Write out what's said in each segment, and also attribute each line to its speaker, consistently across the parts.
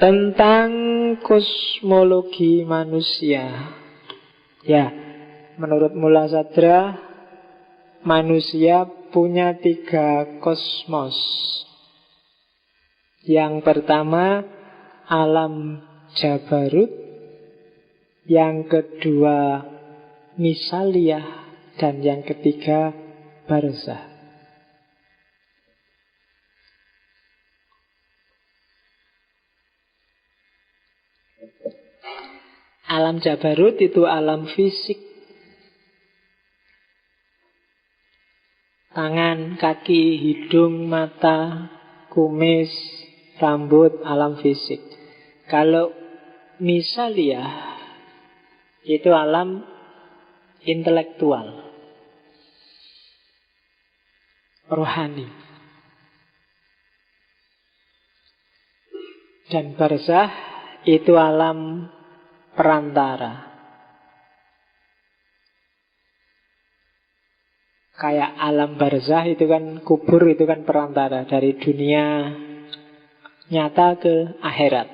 Speaker 1: tentang kosmologi manusia. Ya, menurut Mula Sadra, manusia punya 3 kosmos. Yang pertama, alam Jabarut. Yang kedua, Misaliyah. Dan yang ketiga, Barzah. Alam Jabarut itu alam fisik. Tangan, kaki, hidung, mata, kumis, rambut, alam fisik. Kalau Misaliyah itu alam intelektual, rohani. Dan Barzah itu alam perantara. Kayak alam barzah itu kan, kubur itu kan perantara dari dunia nyata ke akhirat.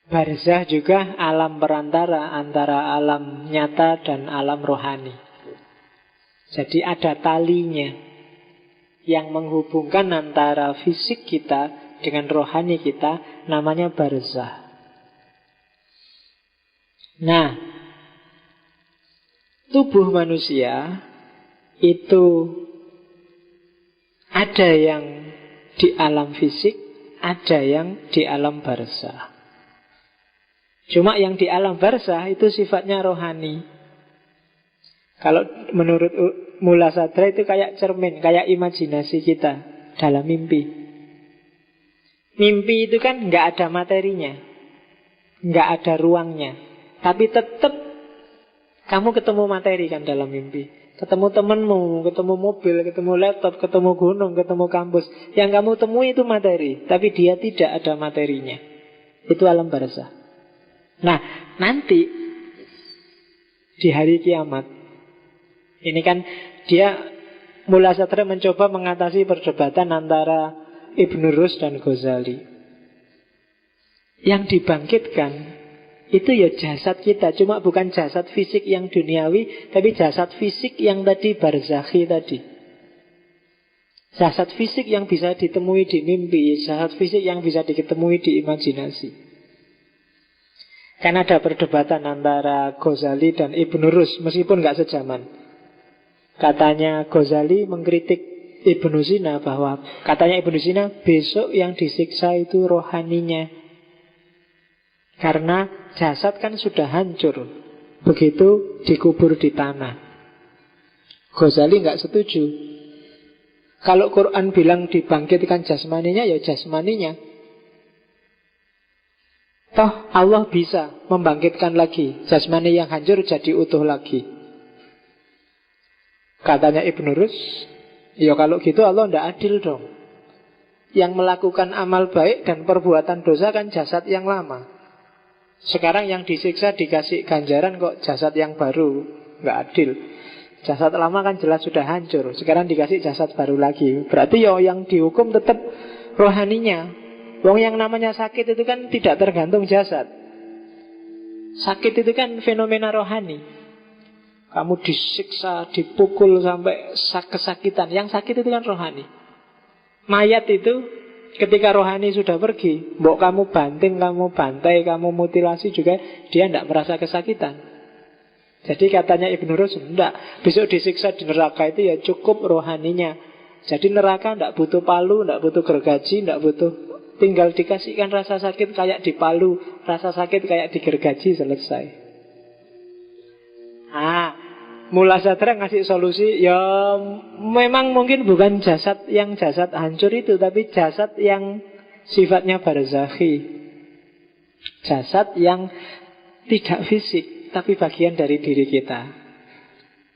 Speaker 1: Barzah juga alam perantara antara alam nyata dan alam rohani. Jadi ada talinya yang menghubungkan antara fisik kita dengan rohani kita, namanya barzah. Nah, tubuh manusia itu ada yang di alam fisik, ada yang di alam barzah. Cuma yang di alam barzah itu sifatnya rohani. Kalau menurut Mula Sadra itu kayak cermin, kayak imajinasi kita dalam mimpi. Mimpi itu kan nggak ada materinya, nggak ada ruangnya. Tapi tetap kamu ketemu materi kan dalam mimpi. Ketemu temenmu, ketemu mobil, ketemu laptop, ketemu gunung, ketemu kampus. Yang kamu temui itu materi, tapi dia tidak ada materinya. Itu alam barzah. Nah, nanti di hari kiamat, ini kan dia Mula Sadra mencoba mengatasi perdebatan antara Ibn Rus dan Ghazali. Yang dibangkitkan itu ya jasad kita, cuma bukan jasad fisik yang duniawi, tapi jasad fisik yang tadi barzakhi tadi. Jasad fisik yang bisa ditemui di mimpi, jasad fisik yang bisa ditemui di imajinasi. Kan ada perdebatan antara Ghazali dan Ibn Rus, meskipun gak sejaman. Katanya Ghazali mengkritik Ibn Sina bahwa katanya Ibn Sina besok yang disiksa itu rohaninya. Karena jasad kan sudah hancur begitu dikubur di tanah. Ghazali nggak setuju. Kalau Quran bilang dibangkitkan jasmaninya, ya jasmaninya. Toh Allah bisa membangkitkan lagi jasmani yang hancur jadi utuh lagi. Katanya Ibn Rus, ya kalau gitu Allah ndak adil dong. Yang melakukan amal baik dan perbuatan dosa kan jasad yang lama. Sekarang yang disiksa dikasih ganjaran kok jasad yang baru. Nggak adil. Jasad lama kan jelas sudah hancur, sekarang dikasih jasad baru lagi. Berarti ya yang dihukum tetap rohaninya. Wong yang namanya sakit itu kan tidak tergantung jasad. Sakit itu kan fenomena rohani. Kamu disiksa, dipukul sampai kesakitan. Yang sakit itu kan rohani. Mayat itu ketika rohani sudah pergi, mbok kamu banting, kamu bantai, kamu mutilasi juga, dia tidak merasa kesakitan. Jadi katanya Ibn Rus, enggak, besok disiksa di neraka itu ya cukup rohaninya. Jadi neraka tidak butuh palu, tidak butuh gergaji, tidak butuh, tinggal dikasihkan rasa sakit kayak di palu, rasa sakit kayak di gergaji, selesai. Mula Sadra ngasih solusi, ya memang mungkin bukan jasad yang jasad hancur itu, tapi jasad yang sifatnya barzakhi. Jasad yang tidak fisik, tapi bagian dari diri kita.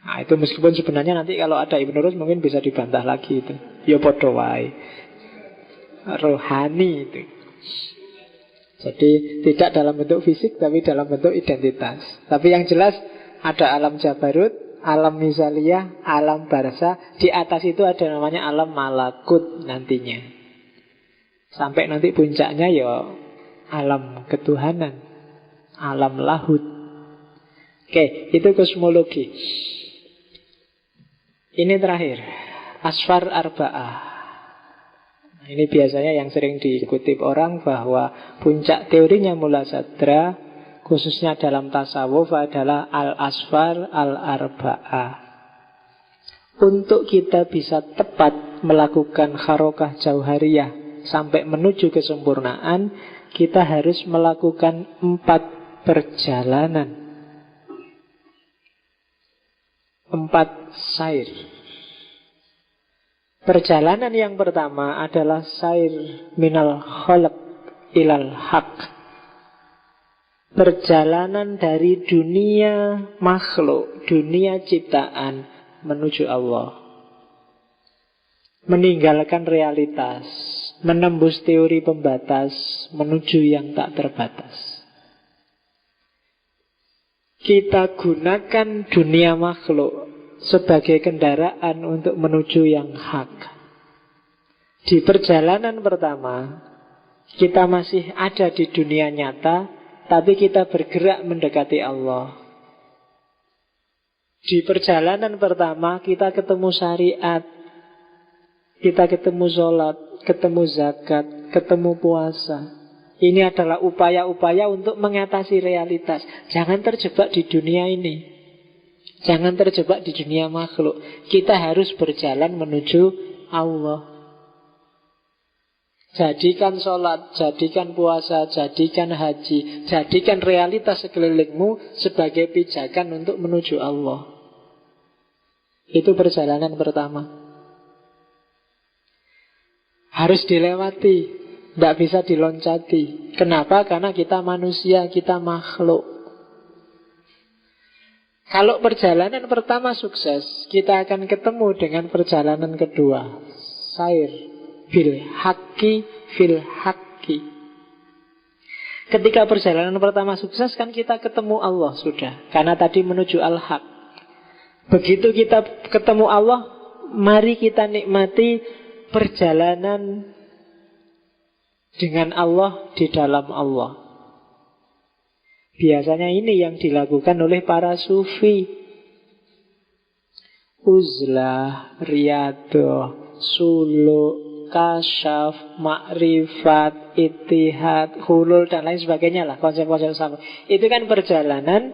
Speaker 1: Nah itu meskipun sebenarnya nanti kalau ada Ibn Rus mungkin bisa dibantah lagi itu. Ya podo wae. Rohani itu. Jadi tidak dalam bentuk fisik, tapi dalam bentuk identitas. Tapi yang jelas ada alam Jabarut, alam Misaliyah, alam Barzah. Di atas itu ada namanya alam Malakut nantinya. Sampai nanti puncaknya ya alam ketuhanan, alam lahut. Oke, itu kosmologi. Ini terakhir, asfar arba'ah. Nah, ini biasanya yang sering dikutip orang bahwa puncak teorinya Mula Sadra, khususnya dalam tasawuf, adalah al-asfar al-arba'ah. Untuk kita bisa tepat melakukan harokah jauhariyah sampai menuju kesempurnaan, kita harus melakukan 4 perjalanan, 4 sair. Perjalanan yang pertama adalah sair minal khalq ilal haq. Perjalanan dari dunia makhluk, dunia ciptaan menuju Allah. Meninggalkan realitas, menembus teori pembatas, menuju yang tak terbatas. Kita gunakan dunia makhluk sebagai kendaraan untuk menuju yang hak. Di perjalanan pertama, kita masih ada di dunia nyata, tapi kita bergerak mendekati Allah. Di perjalanan pertama, kita ketemu syariat, kita ketemu sholat, ketemu zakat, ketemu puasa. Ini adalah upaya-upaya untuk mengatasi realitas. Jangan terjebak di dunia ini, jangan terjebak di dunia makhluk. Kita harus berjalan menuju Allah. Jadikan sholat, jadikan puasa, jadikan haji, jadikan realitas sekelilingmu sebagai pijakan untuk menuju Allah. Itu perjalanan pertama. Harus dilewati, tidak bisa diloncati. Kenapa? Karena kita manusia, kita makhluk. Kalau perjalanan pertama sukses, kita akan ketemu dengan perjalanan kedua. Sair bil haqqi fil haqqi. Ketika perjalanan pertama sukses, kan kita ketemu Allah sudah, karena tadi menuju al-haq. Begitu kita ketemu Allah, mari kita nikmati perjalanan dengan Allah di dalam Allah. Biasanya ini yang dilakukan oleh para sufi. Uzlah, riyadoh, suluk, kasyaf, makrifat, ittihad, hulul, dan lain sebagainya lah, konsep-konsep sama. Itu kan perjalanan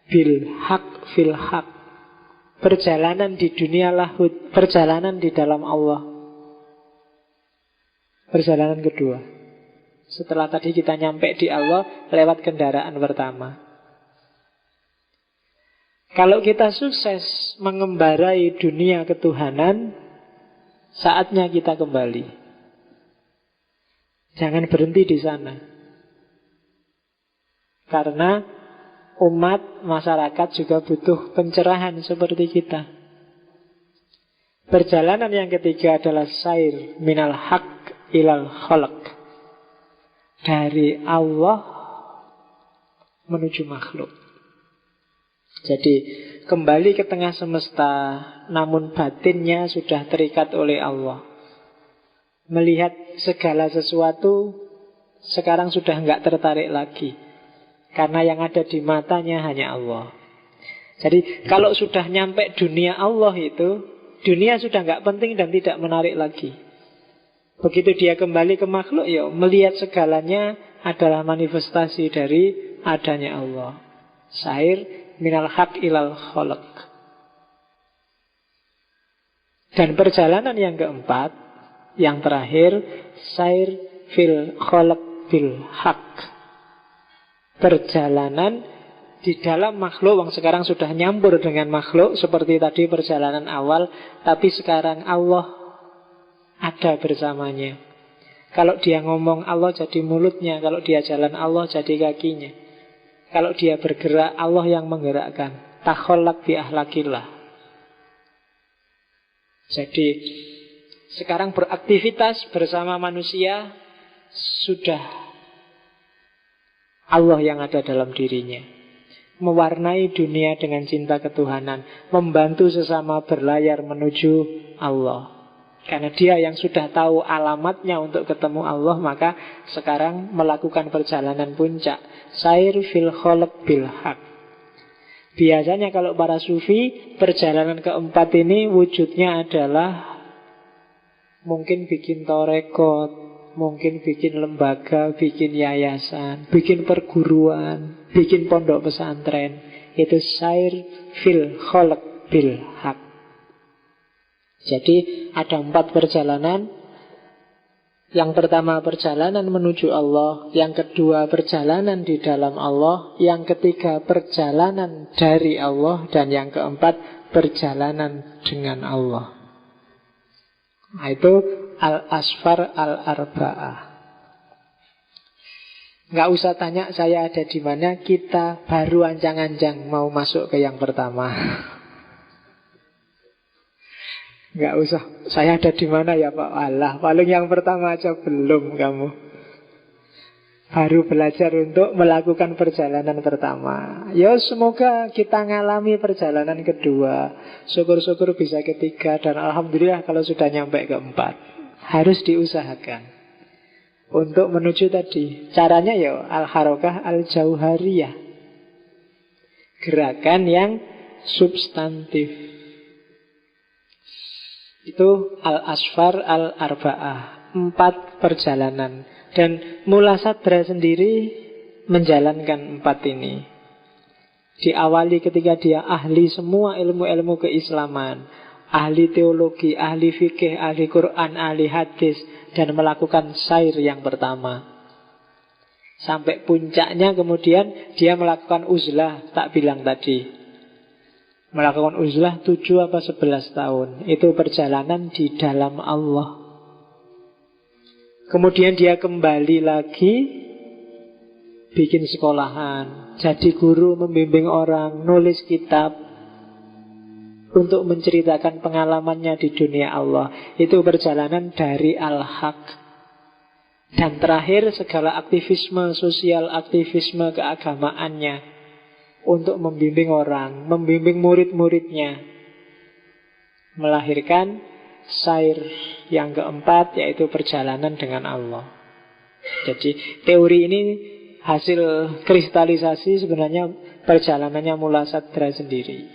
Speaker 1: bil haq fil haq, perjalanan di dunia lahut, perjalanan di dalam Allah. Perjalanan kedua, setelah tadi kita nyampe di Allah lewat kendaraan pertama. Kalau kita sukses mengembarai dunia ketuhanan, saatnya kita kembali. Jangan berhenti di sana. Karena umat, masyarakat juga butuh pencerahan seperti kita. Perjalanan yang ketiga adalah sair minal haq ilal khalq, dari Allah menuju makhluk. Jadi kembali ke tengah semesta, namun batinnya sudah terikat oleh Allah. Melihat segala sesuatu sekarang sudah enggak tertarik lagi, karena yang ada di matanya hanya Allah. Jadi kalau sudah nyampe dunia Allah itu, dunia sudah enggak penting dan tidak menarik lagi. Begitu dia kembali ke makhluk, ya melihat segalanya adalah manifestasi dari adanya Allah. Sair minal haq ilal khalq. Dan perjalanan yang keempat, yang terakhir, sair fil khalq bil haq. Perjalanan di dalam makhluk, yang sekarang sudah nyampur dengan makhluk, seperti tadi perjalanan awal, tapi sekarang Allah ada bersamanya. Kalau dia ngomong, Allah jadi mulutnya. Kalau dia jalan, Allah jadi kakinya. Kalau dia bergerak, Allah yang menggerakkan. Takhollak bi ahlakillah. Jadi sekarang beraktivitas bersama manusia, sudah Allah yang ada dalam dirinya. Mewarnai dunia dengan cinta ketuhanan, membantu sesama berlayar menuju Allah. Karena dia yang sudah tahu alamatnya untuk ketemu Allah, maka sekarang melakukan perjalanan puncak. Sair fil kholq bil haq. Biasanya kalau para sufi, perjalanan keempat ini wujudnya adalah mungkin bikin torekot, mungkin bikin lembaga, bikin yayasan, bikin perguruan, bikin pondok pesantren. Itu sair fil kholq bil haq. Jadi ada 4 perjalanan. Yang pertama perjalanan menuju Allah, yang kedua perjalanan di dalam Allah, yang ketiga perjalanan dari Allah, dan yang keempat perjalanan dengan Allah. Nah, itu al-asfar al-arba'ah. Nggak usah tanya saya ada di mana, kita baru ancang-ancang mau masuk ke yang pertama. Nggak usah, saya ada di mana ya Pak? Alah, paling yang pertama aja belum kamu. Baru belajar untuk melakukan perjalanan pertama. Ya semoga kita ngalami perjalanan kedua. Syukur-syukur bisa ketiga. Dan alhamdulillah kalau sudah nyampe keempat. Harus diusahakan untuk menuju tadi. Caranya ya al-harokah al-jauhariyah. Gerakan yang substantif. Itu al-asfar al-arba'ah, 4 perjalanan. Dan Mula Sadra sendiri menjalankan 4 ini. Diawali ketika dia ahli semua ilmu-ilmu keislaman, ahli teologi, ahli fikih, ahli Quran, ahli hadis, dan melakukan sair yang pertama. Sampai puncaknya kemudian dia melakukan uzlah, tak bilang tadi. Melakukan uzlah 7 apa 11 tahun. Itu perjalanan di dalam Allah. Kemudian dia kembali lagi bikin sekolahan, jadi guru, membimbing orang, nulis kitab untuk menceritakan pengalamannya di dunia Allah. Itu perjalanan dari al-haq. Dan terakhir segala aktivisme sosial, aktivisme keagamaannya untuk membimbing orang, membimbing murid-muridnya, melahirkan sair yang keempat, yaitu perjalanan dengan Allah. Jadi teori ini hasil kristalisasi sebenarnya perjalanannya Mula Sadra sendiri,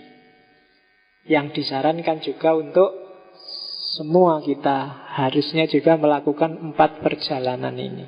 Speaker 1: yang disarankan juga untuk semua kita harusnya juga melakukan 4 perjalanan ini.